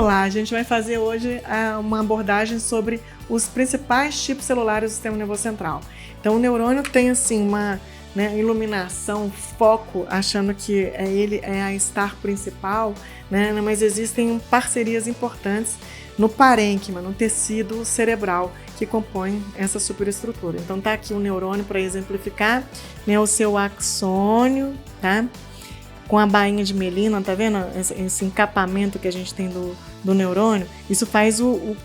Vamos lá, a gente vai fazer hoje uma abordagem sobre os principais tipos celulares do sistema nervoso central. Então, o neurônio tem assim uma iluminação, foco, achando que ele é a star principal, né? Mas existem parcerias importantes no parênquima, no tecido cerebral que compõe essa superestrutura. Então, tá aqui o neurônio para exemplificar, né? O seu axônio, tá? Com a bainha de mielina, tá vendo? Esse encapamento que a gente tem do neurônio, isso faz o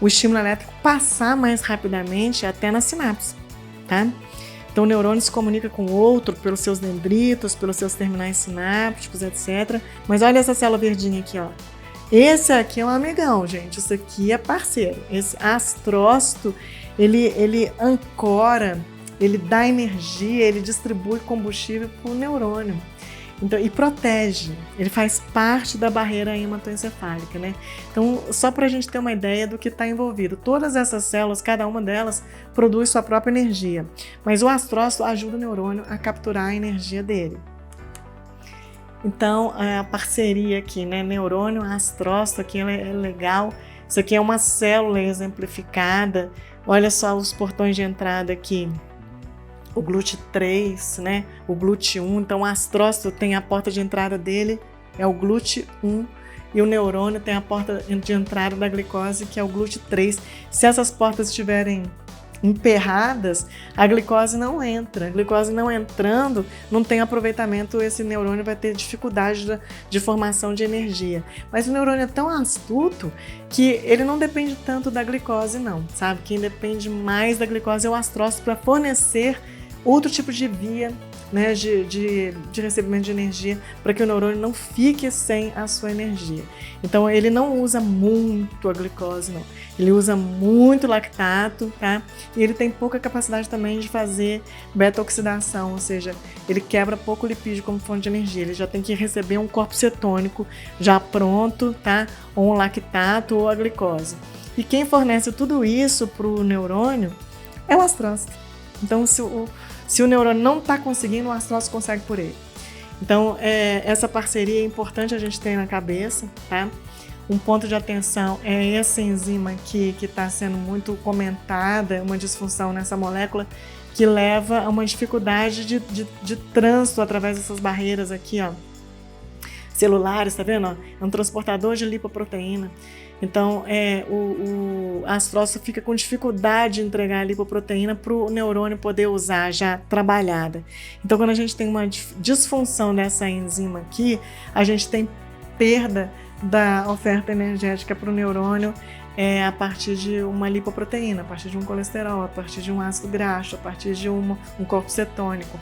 estímulo elétrico passar mais rapidamente até na sinapse, tá? Então o neurônio se comunica com o outro pelos seus dendritos, pelos seus terminais sinápticos, etc. Mas olha essa célula verdinha aqui, ó. Esse aqui é um amigão, gente. Isso aqui é parceiro. Esse astrócito, ele ancora, ele dá energia, ele distribui combustível para o neurônio. Então, e protege, ele faz parte da barreira hematoencefálica, né? Então, só para a gente ter uma ideia do que está envolvido, todas essas células, cada uma delas produz sua própria energia, mas o astrócito ajuda o neurônio a capturar a energia dele. Então, a parceria aqui, né? Neurônio, astrócito, aqui ela é legal. Isso aqui é uma célula exemplificada. Olha só os portões de entrada aqui. O GLUT3, né? O GLUT1, então o astrócito tem a porta de entrada dele, é o GLUT1, e o neurônio tem a porta de entrada da glicose, que é o GLUT3. Se essas portas estiverem emperradas, a glicose não entra. A glicose não entrando, não tem aproveitamento, esse neurônio vai ter dificuldade de formação de energia. Mas o neurônio é tão astuto que ele não depende tanto da glicose, não, sabe? Quem depende mais da glicose é o astrócito para fornecer outro tipo de via, né, de recebimento de energia, para que o neurônio não fique sem a sua energia. Então ele não usa muito a glicose, não. Ele usa muito lactato, tá? E ele tem pouca capacidade também de fazer beta-oxidação, ou seja, ele quebra pouco lipídio como fonte de energia. Ele já tem que receber um corpo cetônico já pronto, tá? Ou um lactato ou a glicose. E quem fornece tudo isso para o neurônio é o astrócito. Então, se o neurônio não está conseguindo, o astrócito consegue por ele. Então, essa parceria é importante a gente ter na cabeça, tá? Um ponto de atenção é essa enzima aqui que está sendo muito comentada, uma disfunção nessa molécula que leva a uma dificuldade de trânsito através dessas barreiras aqui, ó, celulares, tá vendo? É um transportador de lipoproteína. Então, o astrócito fica com dificuldade de entregar a lipoproteína para o neurônio poder usar já trabalhada. Então, quando a gente tem uma disfunção dessa enzima aqui, a gente tem perda da oferta energética para o neurônio a partir de uma lipoproteína, a partir de um colesterol, a partir de um ácido graxo, a partir de um corpo cetônico.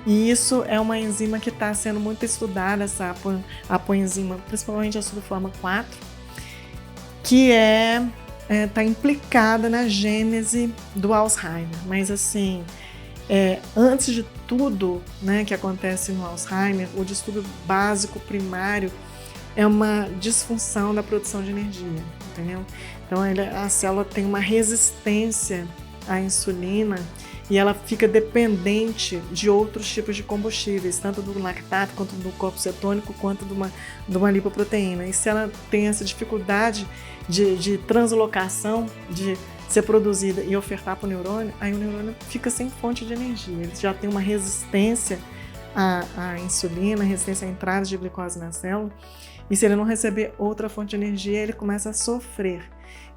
E isso é uma enzima que está sendo muito estudada, essa apoenzima, principalmente a subforma 4, que está implicada na gênese do Alzheimer. Mas assim, antes de tudo, né, que acontece no Alzheimer, o distúrbio básico primário é uma disfunção da produção de energia, entendeu? Então a célula tem uma resistência à insulina e ela fica dependente de outros tipos de combustíveis, tanto do lactato, quanto do corpo cetônico, quanto de uma lipoproteína. E se ela tem essa dificuldade de translocação, de ser produzida e ofertar para o neurônio, aí o neurônio fica sem fonte de energia. Ele já tem uma resistência à insulina, resistência à entrada de glicose na célula, e se ele não receber outra fonte de energia, ele começa a sofrer.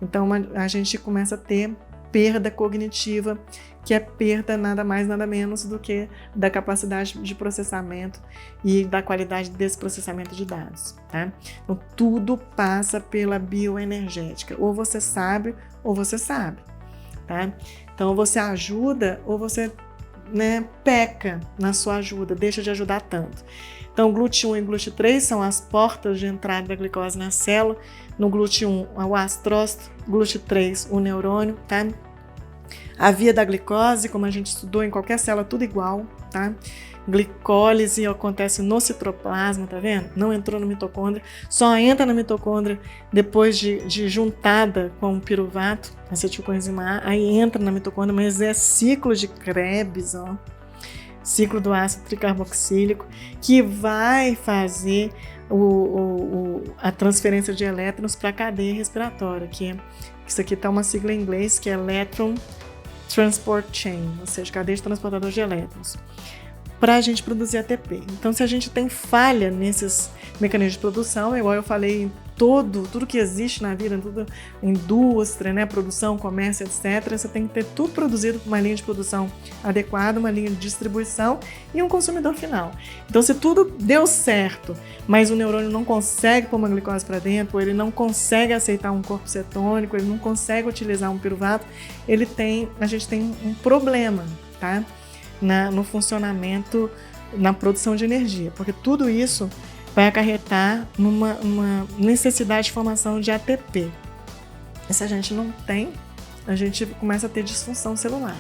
Então a gente começa a ter perda cognitiva, que é perda nada mais, nada menos do que da capacidade de processamento e da qualidade desse processamento de dados, tá? Então, tudo passa pela bioenergética. Ou você sabe, tá? Então, você ajuda ou você, né, peca na sua ajuda, deixa de ajudar tanto. Então, GLUT1 e GLUT3 são as portas de entrada da glicose na célula. No GLUT1, o astrócito, GLUT3, o neurônio, tá? A via da glicose, como a gente estudou em qualquer célula, tudo igual, tá? Glicólise acontece no citoplasma, tá vendo? Não entrou no mitocôndria, só entra na mitocôndria depois de juntada com o piruvato, acetilcoenzima A, aí entra na mitocôndria, mas é ciclo de Krebs, ó. ciclo do ácido tricarboxílico, que vai fazer a transferência de elétrons para a cadeia respiratória, que isso aqui está uma sigla em inglês, que é Electron Transport Chain, ou seja, cadeia de transportador de elétrons, para a gente produzir ATP. Então, se a gente tem falha nesses mecanismos de produção, igual eu falei, tudo que existe na vida, tudo, indústria, né, produção, comércio, etc., você tem que ter tudo produzido por uma linha de produção adequada, uma linha de distribuição e um consumidor final. Então, se tudo deu certo, mas o neurônio não consegue pôr uma glicose para dentro, ou ele não consegue aceitar um corpo cetônico, ele não consegue utilizar um piruvato, a gente tem um problema, tá? No funcionamento, na produção de energia, porque tudo isso vai acarretar numa necessidade de formação de ATP. E se a gente não tem, a gente começa a ter disfunção celular.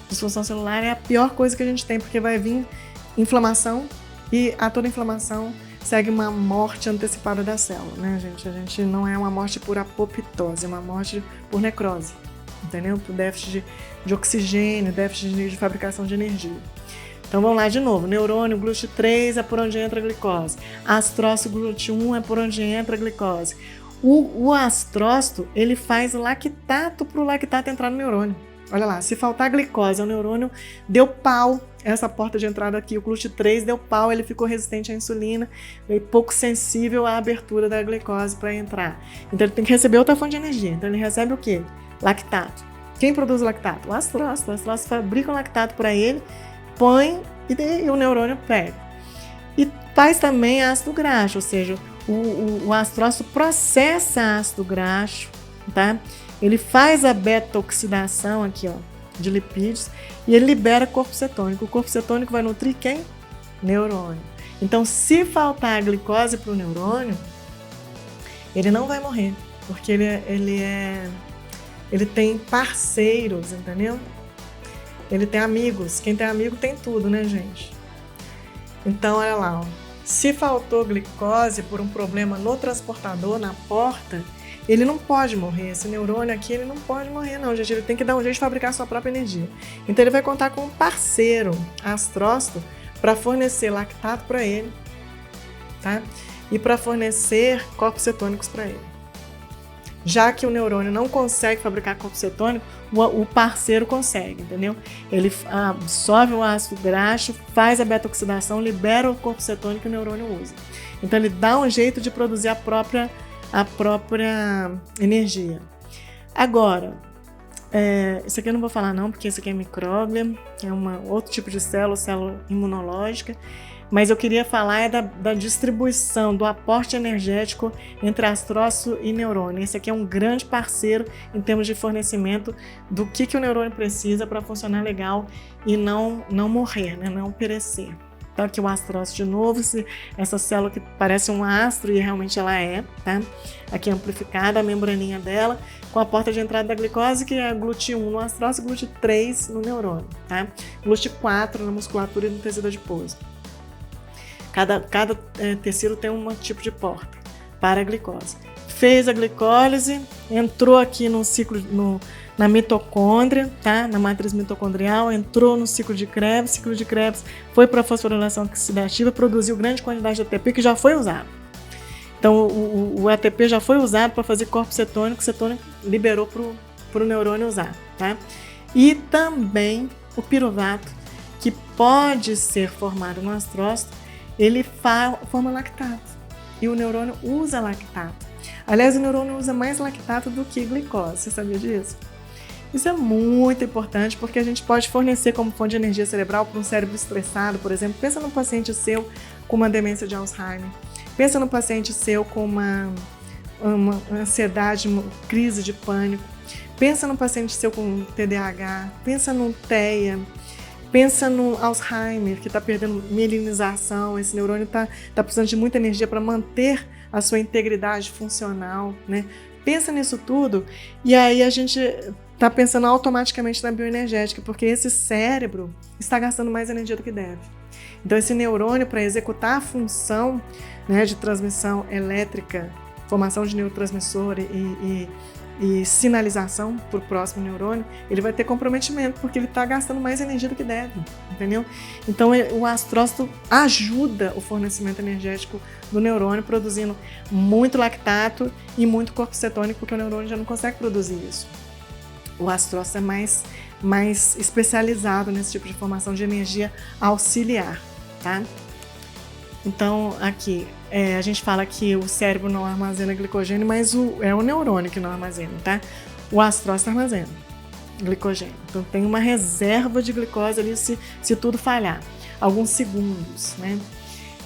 Disfunção celular é a pior coisa que a gente tem, porque vai vir inflamação e a toda inflamação segue uma morte antecipada da célula, né, gente? A gente não é uma morte por apoptose, é uma morte por necrose, entendeu? Por déficit de oxigênio, déficit de fabricação de energia. Então vamos lá de novo, neurônio, GLUT3 é por onde entra a glicose, astrócito GLUT1 é por onde entra a glicose. O astrócito, ele faz lactato para o lactato entrar no neurônio. Olha lá, se faltar glicose ao neurônio, deu pau, essa porta de entrada aqui, o GLUT3 deu pau, ele ficou resistente à insulina, e pouco sensível à abertura da glicose para entrar. Então ele tem que receber outra fonte de energia, então ele recebe o quê? Lactato. Quem produz o lactato? O astrócito. O astrócito fabrica o lactato para ele, põe e o neurônio pega. E faz também ácido graxo, ou seja, o astrócito processa ácido graxo, tá? Ele faz a beta-oxidação aqui, ó, de lipídios e ele libera corpo cetônico. O corpo cetônico vai nutrir quem? Neurônio. Então, se faltar a glicose para o neurônio, ele não vai morrer, porque ele tem parceiros, entendeu? Ele tem amigos. Quem tem amigo tem tudo, né, gente? Então, olha lá, ó. Se faltou glicose por um problema no transportador, na porta, ele não pode morrer. Esse neurônio aqui, ele não pode morrer, não, gente. Ele tem que dar um jeito de fabricar a sua própria energia. Então, ele vai contar com um parceiro, astrócito, para fornecer lactato para ele, tá? E para fornecer corpos cetônicos para ele. Já que o neurônio não consegue fabricar corpo cetônico, o parceiro consegue, entendeu? Ele absorve o ácido graxo, faz a beta-oxidação, libera o corpo cetônico e o neurônio usa. Então ele dá um jeito de produzir a própria energia. Agora, isso aqui eu não vou falar não, porque isso aqui é micróglia, é outro tipo de célula imunológica. Mas eu queria falar da distribuição, do aporte energético entre astrócito e neurônio. Esse aqui é um grande parceiro em termos de fornecimento do que o neurônio precisa para funcionar legal e não morrer, né? Não perecer. Então aqui o astrócito de novo, essa célula que parece um astro e realmente ela é, tá? Aqui amplificada a membraninha dela, com a porta de entrada da glicose, que é GLUT1 no astrócito e GLUT3 no neurônio, tá? GLUT4 na musculatura e no tecido adiposo. Cada tecido tem um tipo de porta para a glicose. Fez a glicólise, entrou aqui no ciclo, na mitocôndria, tá? Na matriz mitocondrial, entrou no ciclo de Krebs, foi para a fosforilação oxidativa, produziu grande quantidade de ATP que já foi usado. Então o ATP já foi usado para fazer corpo cetônico, o cetônico liberou para o neurônio usar, tá? E também o piruvato, que pode ser formado no astrócito, ele forma lactato e o neurônio usa lactato. Aliás, o neurônio usa mais lactato do que glicose, você sabia disso? Isso é muito importante porque a gente pode fornecer como fonte de energia cerebral para um cérebro estressado, por exemplo. Pensa num paciente seu com uma demência de Alzheimer, pensa num paciente seu com uma ansiedade, uma crise de pânico, pensa num paciente seu com TDAH, pensa no TEA, pensa no Alzheimer, que está perdendo mielinização, esse neurônio está precisando de muita energia para manter a sua integridade funcional, né? Pensa nisso tudo e aí a gente está pensando automaticamente na bioenergética, porque esse cérebro está gastando mais energia do que deve. Então esse neurônio, para executar a função, né, de transmissão elétrica, formação de neurotransmissor e e sinalização para o próximo neurônio, ele vai ter comprometimento, porque ele está gastando mais energia do que deve, entendeu? Então o astrócito ajuda o fornecimento energético do neurônio, produzindo muito lactato e muito corpo cetônico, porque o neurônio já não consegue produzir isso. O astrócito é mais especializado nesse tipo de formação de energia auxiliar, tá? Então, aqui, a gente fala que o cérebro não armazena glicogênio, mas é o neurônio que não armazena, tá? O astrócito armazena glicogênio. Então, tem uma reserva de glicose ali se tudo falhar. Alguns segundos, né?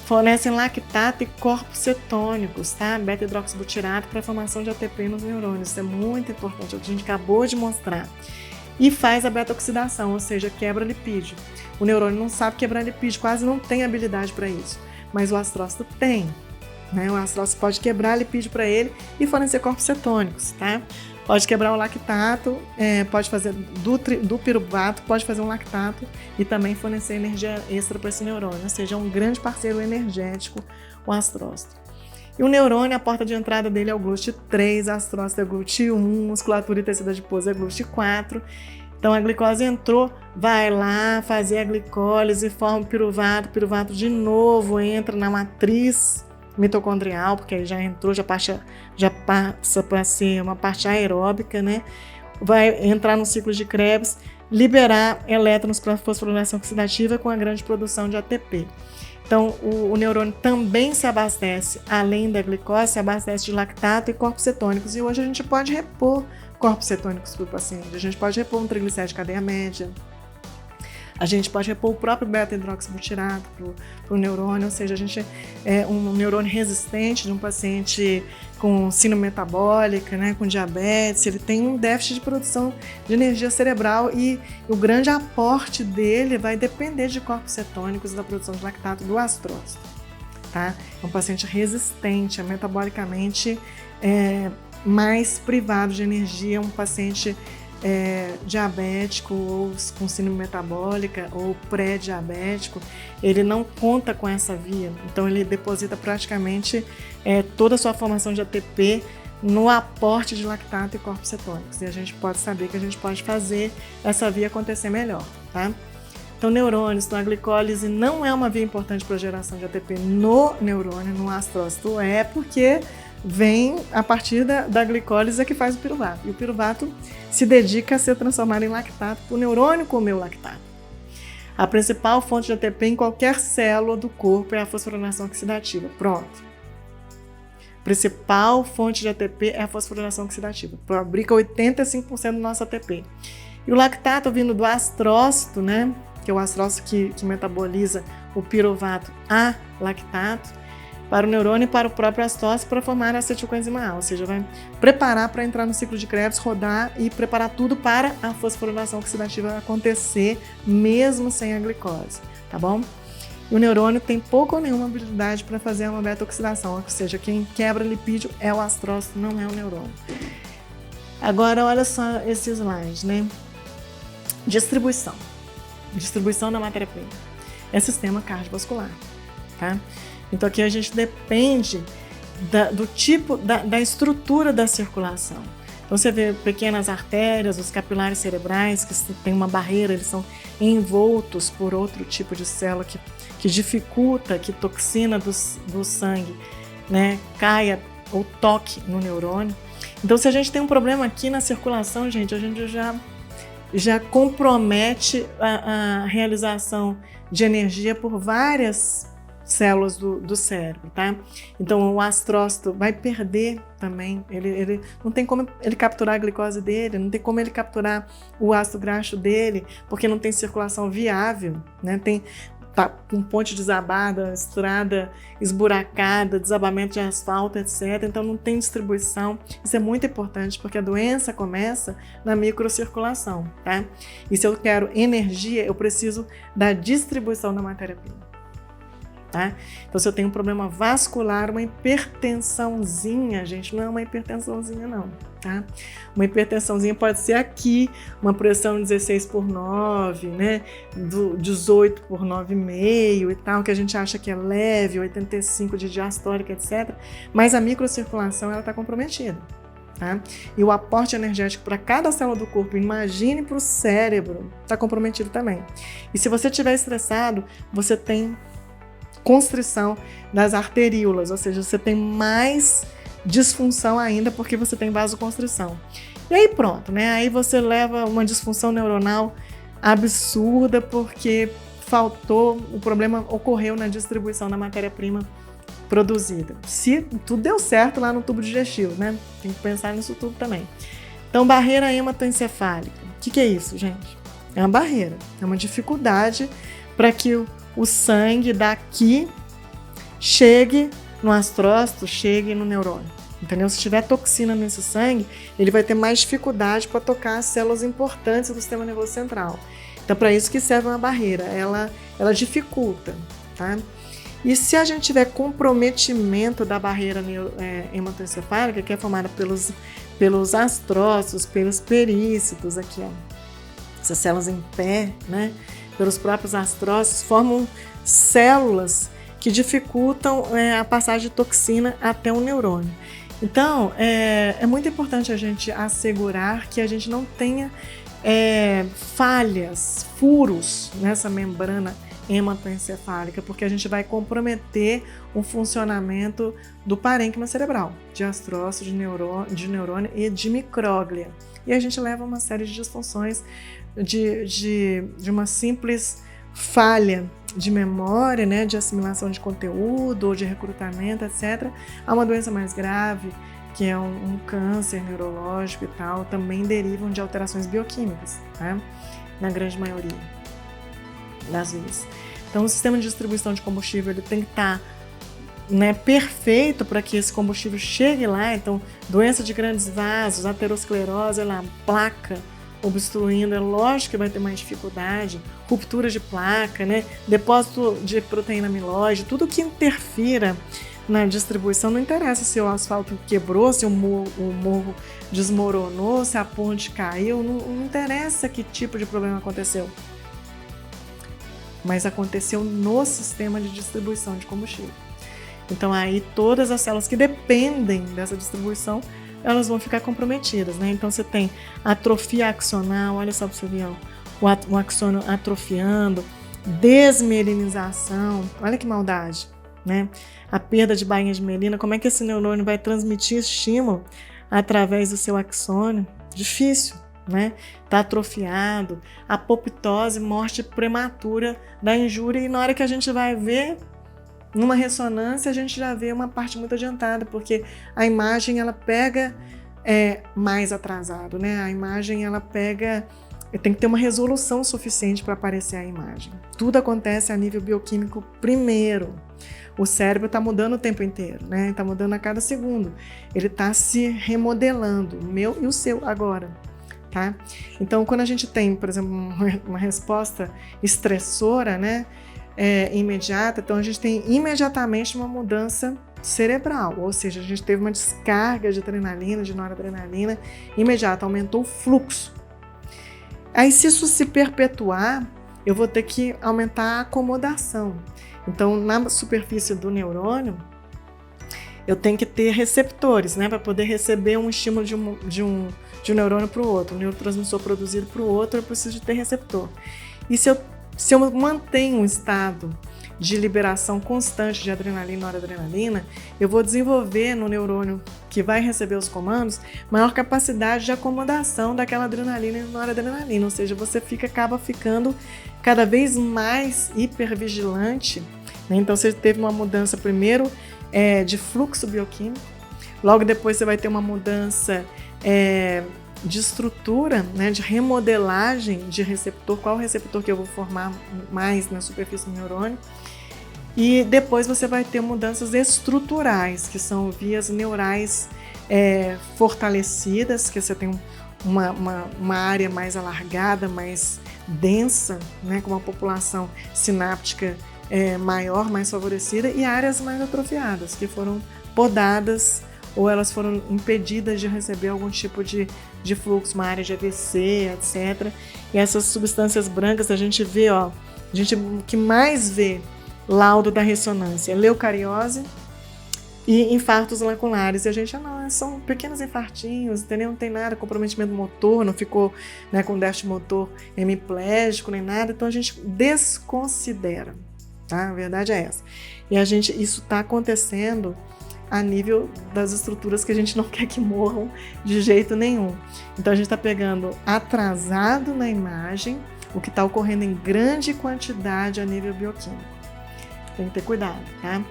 Fornecem lactato e corpos cetônicos, tá? Beta-hidroxibutirato para a formação de ATP nos neurônios. Isso é muito importante, é o que a gente acabou de mostrar. E faz a beta-oxidação, ou seja, quebra lipídio. O neurônio não sabe quebrar lipídio, quase não tem habilidade para isso. Mas o astrócito tem, né? O astrócito pode quebrar lipídio para ele e fornecer corpos cetônicos, tá? Pode quebrar o lactato, pode fazer do piruvato, pode fazer um lactato e também fornecer energia extra para esse neurônio, ou seja, é um grande parceiro energético o astrócito. E o neurônio, a porta de entrada dele é o GLUT3, astrócito é GLUT1, musculatura e tecido adiposo é GLUT4. Então a glicose entrou, vai lá fazer a glicólise, forma o piruvato de novo entra na matriz mitocondrial, porque aí já entrou, já passa para ser uma parte aeróbica, né? Vai entrar no ciclo de Krebs, liberar elétrons para a fosforilação oxidativa com a grande produção de ATP. Então, o neurônio também se abastece, além da glicose, se abastece de lactato e corpos cetônicos. E hoje a gente pode repor corpos cetônicos para o paciente. A gente pode repor um triglicéride de cadeia média. A gente pode repor o próprio beta-hidroxibutirato para o neurônio, ou seja, a gente é um neurônio resistente de um paciente com síndrome metabólica, né, com diabetes, ele tem um déficit de produção de energia cerebral e o grande aporte dele vai depender de corpos cetônicos e da produção de lactato do astrócito, tá? É um paciente resistente, é metabolicamente mais privado de energia, um paciente diabético ou com síndrome metabólica ou pré-diabético, ele não conta com essa via, então ele deposita praticamente toda a sua formação de ATP no aporte de lactato e corpos cetônicos, e a gente pode saber que a gente pode fazer essa via acontecer melhor, tá? Então, neurônios, então a glicólise não é uma via importante para a geração de ATP no neurônio, no astrócito, porque vem a partir da glicólise que faz o piruvato. E o piruvato se dedica a ser transformado em lactato para o neurônio comer o lactato. A principal fonte de ATP em qualquer célula do corpo é a fosforilação oxidativa. Pronto. A principal fonte de ATP é a fosforilação oxidativa. Fabrica 85% do nosso ATP. E o lactato vindo do astrócito, né? Que é o astrócito que metaboliza o piruvato a lactato, para o neurônio e para o próprio astrócito para formar a acetilcoenzima A, ou seja, vai preparar para entrar no ciclo de Krebs, rodar e preparar tudo para a fosforilação oxidativa acontecer mesmo sem a glicose, tá bom? E o neurônio tem pouca ou nenhuma habilidade para fazer uma beta-oxidação, ou seja, quem quebra lipídio é o astrócito, não é o neurônio. Agora, olha só esse slide, né? Distribuição da matéria-prima. É sistema cardiovascular, tá? Então aqui a gente depende do tipo, da estrutura da circulação. Então você vê pequenas artérias, os capilares cerebrais que tem uma barreira, eles são envoltos por outro tipo de célula que dificulta que toxina do sangue, né, caia ou toque no neurônio. Então se a gente tem um problema aqui na circulação, gente, a gente já compromete a realização de energia por várias células do cérebro, tá? Então o astrócito vai perder também, ele não tem como ele capturar a glicose dele, não tem como ele capturar o ácido graxo dele, porque não tem circulação viável, né? Tá com ponte desabada, estrada esburacada, desabamento de asfalto, etc. Então não tem distribuição. Isso é muito importante porque a doença começa na microcirculação, tá? E se eu quero energia, eu preciso da distribuição da matéria-prima. Tá? Então, se eu tenho um problema vascular, uma hipertensãozinha, gente, não é uma hipertensãozinha não, tá? Uma hipertensãozinha pode ser aqui, uma pressão 16/9, né? 18/9,5 e tal, que a gente acha que é leve, 85 de diastólica, etc. Mas a microcirculação, ela está comprometida, tá? E o aporte energético para cada célula do corpo, imagine para o cérebro, está comprometido também. E se você estiver estressado, você tem constrição das arteríolas, ou seja, você tem mais disfunção ainda porque você tem vasoconstrição. E aí pronto, né? Aí você leva uma disfunção neuronal absurda porque o problema ocorreu na distribuição da matéria-prima produzida. Se tudo deu certo lá no tubo digestivo, né? Tem que pensar nisso tudo também. Então, barreira hematoencefálica. O que é isso, gente? É uma barreira, é uma dificuldade para que o sangue daqui chegue no astrócito, chegue no neurônio. Entendeu? Se tiver toxina nesse sangue, ele vai ter mais dificuldade para tocar as células importantes do sistema nervoso central. Então, para isso que serve uma barreira, ela dificulta, tá? E se a gente tiver comprometimento da barreira hematoencefálica, que é formada pelos astrócitos, pelos perícitos, aqui, ó, essas células em pé, né, pelos próprios astrócitos, formam células que dificultam a passagem de toxina até o neurônio. Então, é muito importante a gente assegurar que a gente não tenha falhas, furos nessa membrana hematoencefálica, porque a gente vai comprometer o funcionamento do parênquima cerebral, de astrócito, de neurônio e de micróglia. E a gente leva uma série de disfunções de uma simples falha de memória, né, de assimilação de conteúdo ou de recrutamento, etc., a uma doença mais grave, que é um câncer neurológico e tal, também derivam de alterações bioquímicas, tá? Na grande maioria das vezes. Então, o sistema de distribuição de combustível ele tem que estar perfeito para que esse combustível chegue lá. Então, doença de grandes vasos, aterosclerose, placa obstruindo, é lógico que vai ter mais dificuldade, ruptura de placa, né? Depósito de proteína amiloide, tudo que interfira na distribuição, não interessa se o asfalto quebrou, se o morro desmoronou, se a ponte caiu, não interessa que tipo de problema aconteceu. Mas aconteceu no sistema de distribuição de combustível. Então aí todas as células que dependem dessa distribuição, elas vão ficar comprometidas, né? Então você tem atrofia axonal, olha só para você ver, o axônio atrofiando, desmelinização, olha que maldade, né? A perda de bainha de mielina, como é que esse neurônio vai transmitir estímulo através do seu axônio? Difícil, né? Tá atrofiado, apoptose, morte prematura da injúria, e na hora que a gente vai ver numa ressonância, a gente já vê uma parte muito adiantada, porque a imagem ela pega mais atrasado, né? A imagem ela pega, tem que ter uma resolução suficiente para aparecer a imagem. Tudo acontece a nível bioquímico primeiro. O cérebro está mudando o tempo inteiro, né? Está mudando a cada segundo. Ele está se remodelando, o meu e o seu agora. Tá? Então, quando a gente tem, por exemplo, uma resposta estressora, né, imediata, então a gente tem imediatamente uma mudança cerebral, ou seja, a gente teve uma descarga de adrenalina, de noradrenalina imediata, aumentou o fluxo. Aí, se isso se perpetuar, eu vou ter que aumentar a acomodação. Então, na superfície do neurônio, eu tenho que ter receptores, né, para poder receber um estímulo de um neurônio para o outro, um neurotransmissor produzido para o outro, eu preciso de ter receptor. E se eu mantenho um estado de liberação constante de adrenalina e noradrenalina, eu vou desenvolver no neurônio que vai receber os comandos maior capacidade de acomodação daquela adrenalina e noradrenalina, ou seja, você acaba ficando cada vez mais hipervigilante, né? Então você teve uma mudança primeiro de fluxo bioquímico, logo depois você vai ter uma mudança de estrutura, né, de remodelagem de receptor, qual receptor que eu vou formar mais na superfície do neurônio, e depois você vai ter mudanças estruturais, que são vias neurais fortalecidas, que você tem uma área mais alargada, mais densa, né, com uma população sináptica maior, mais favorecida, e áreas mais atrofiadas, que foram podadas ou elas foram impedidas de receber algum tipo de fluxo, uma área de AVC, etc. E essas substâncias brancas a gente vê, a gente que mais vê laudo da ressonância, leucariose, e infartos laculares. E a gente, não, são pequenos infartinhos, entendeu? Não tem nada, comprometimento motor, não ficou, né, com déficit motor hemiplégico nem nada, então a gente desconsidera, tá? A verdade é essa. E isso está acontecendo a nível das estruturas que a gente não quer que morram de jeito nenhum. Então a gente está pegando atrasado na imagem o que está ocorrendo em grande quantidade a nível bioquímico. Tem que ter cuidado, tá?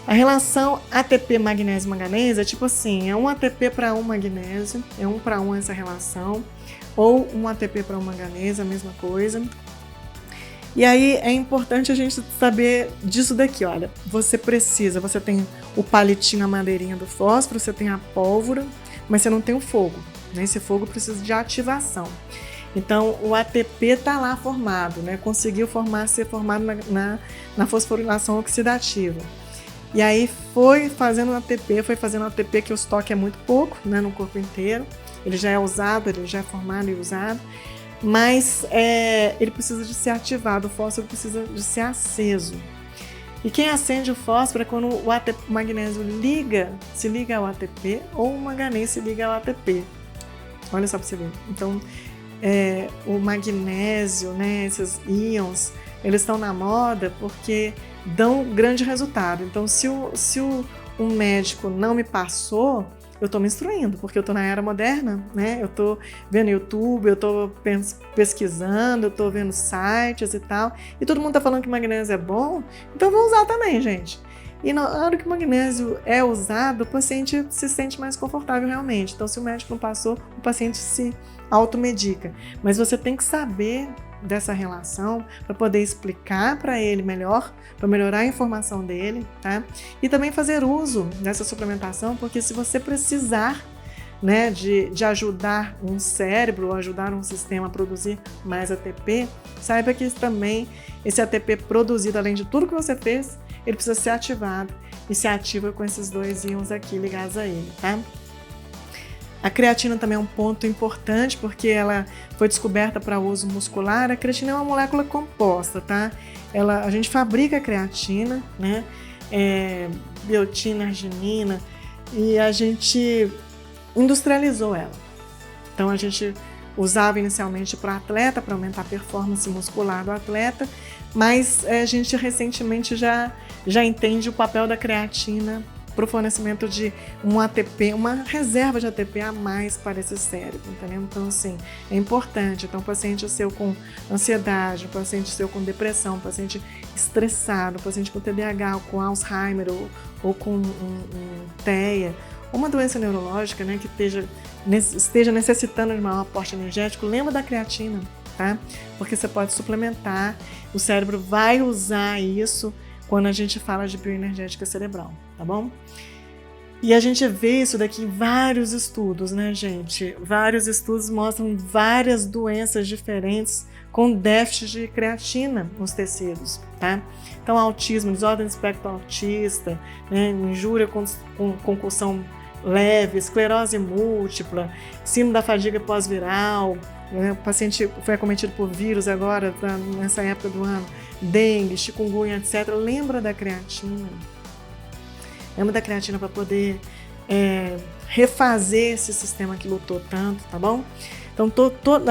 A relação ATP magnésio-manganês é tipo assim, é um ATP para um magnésio, é 1 para 1 essa relação, ou um ATP para um manganês, a mesma coisa. E aí é importante a gente saber disso daqui, olha, você tem o palitinho, a madeirinha do fósforo, você tem a pólvora, mas você não tem o fogo, né? Esse fogo precisa de ativação. Então, o ATP está lá formado, né? Conseguiu ser formado na fosforilação oxidativa. E aí foi fazendo ATP, que o estoque é muito pouco, né, no corpo inteiro. Ele já é usado, ele já é formado e usado, mas ele precisa de ser ativado, o fósforo precisa de ser aceso. E quem acende o fósforo é quando o magnésio se liga ao ATP, ou o manganês se liga ao ATP. Olha só para você ver. Então, o magnésio, né, esses íons, eles estão na moda porque dão grande resultado. Então, se um médico não me passou, eu estou me instruindo, porque eu estou na era moderna, né? Eu estou vendo YouTube, eu estou pesquisando, eu estou vendo sites e tal, e todo mundo está falando que magnésio é bom, então eu vou usar também, gente. E na hora que o magnésio é usado, o paciente se sente mais confortável realmente. Então, se o médico não passou, o paciente se automedica. Mas você tem que saber dessa relação para poder explicar para ele melhor, para melhorar a informação dele, tá? E também fazer uso dessa suplementação, porque se você precisar, né, de ajudar um cérebro, ou ajudar um sistema a produzir mais ATP, saiba que também esse ATP produzido, além de tudo que você fez, ele precisa ser ativado e se ativa com esses 2 íons aqui ligados a ele, tá? A creatina também é um ponto importante porque ela foi descoberta para uso muscular. A creatina é uma molécula composta, tá? A gente fabrica a creatina, né? Biotina, arginina, e a gente industrializou ela. Então a gente usava inicialmente para atleta, para aumentar a performance muscular do atleta, mas a gente recentemente já entende o papel da creatina para o fornecimento de um ATP, uma reserva de ATP a mais para esse cérebro, entendeu? Então, assim, é importante. Então, um paciente seu com ansiedade, um paciente seu com depressão, um paciente estressado, um paciente com TDAH, ou com Alzheimer, ou com TEA, ou uma doença neurológica, né, que esteja necessitando de maior aporte energético, lembra da creatina, tá? Porque você pode suplementar, o cérebro vai usar isso quando a gente fala de bioenergética cerebral, tá bom? E a gente vê isso daqui em vários estudos, né, gente? Vários estudos mostram várias doenças diferentes com déficit de creatina nos tecidos, tá? Então, autismo, desordem do espectro autista, né, injúria com concussão leve, esclerose múltipla, síndrome da fadiga pós-viral, né, o paciente foi acometido por vírus agora, nessa época do ano, dengue, chikungunya, etc. Lembra da creatina. Lembra da creatina para poder refazer esse sistema que lutou tanto, tá bom? Então,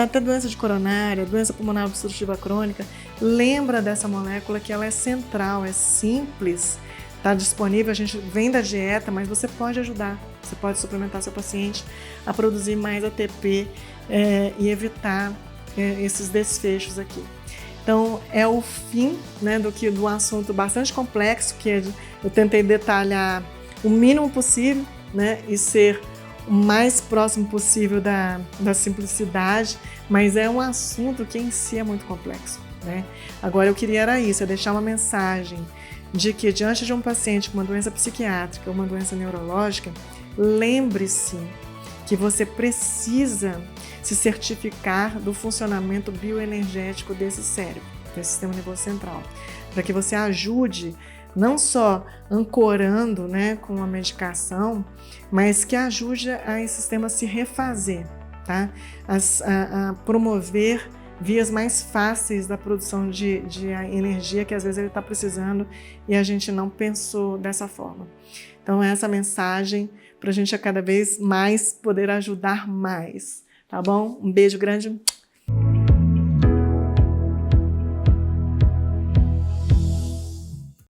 até doença de coronária, doença pulmonar obstrutiva crônica, lembra dessa molécula que ela é central, é simples, está disponível, a gente vem da dieta, mas você pode ajudar, você pode suplementar seu paciente a produzir mais ATP e evitar esses desfechos aqui. Então, é o fim, né, do assunto bastante complexo, que eu tentei detalhar o mínimo possível, né, e ser o mais próximo possível da simplicidade, mas é um assunto que em si é muito complexo, né? Agora, eu queria deixar uma mensagem de que, diante de um paciente com uma doença psiquiátrica ou uma doença neurológica, lembre-se que você precisa se certificar do funcionamento bioenergético desse cérebro, desse sistema nervoso central, para que você ajude não só ancorando, né, com a medicação, mas que ajude a esse sistema a se refazer, tá? A promover vias mais fáceis da produção de energia que às vezes ele está precisando e a gente não pensou dessa forma. Então, essa mensagem para a gente a cada vez mais poder ajudar mais, tá bom? Um beijo grande